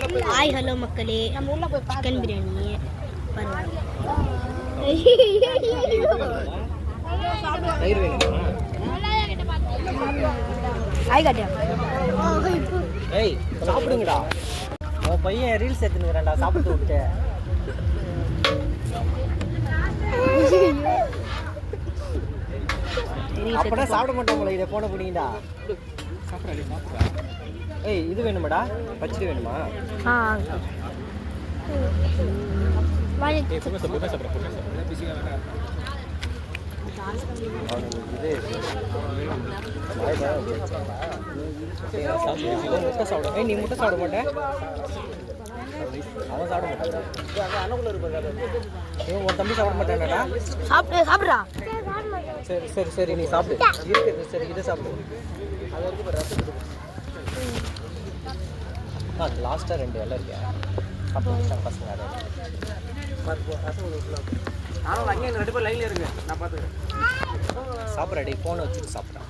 Hi hello மக்களே, chicken biryani பாருங்க. Hi காட்டியா. ஏய் சாப்பிடுங்கடா. உன் பையன் ரீல்ஸ் எடுத்துனுக்குறான்டா சாப்பிட்டு விட்டு. அப்படா சாப்பிட மாட்டாங்களா? இதை போன பிடிங்கடா. ஏய் இது வேணுமாடா? பச்சடி வேணுமா? முட்டை சாப்பிட. ஏய் நீ முட்டை சாப்பிட மாட்டேன்? அவன் சாப்பிட மாட்டான். உன் தம்பி சாப்பிட மாட்டான்டா. சாப்பிட்றா. சரி சரி சரி நீ சாப்பிடு. இருக்குது சரி இதை சாப்பிடு. அது வரைக்கும் ரசம் லாஸ்ட்டாக 2 இலை இருக்கா சாப்பிட்டு பசங்க. நானும் அங்கே 2 பேர் லைன்ல இருக்கு. நான் பார்த்துக்கிறேன். சாப்பிட்றடி ஃபோனை வச்சுட்டு சாப்பிட்றேன்.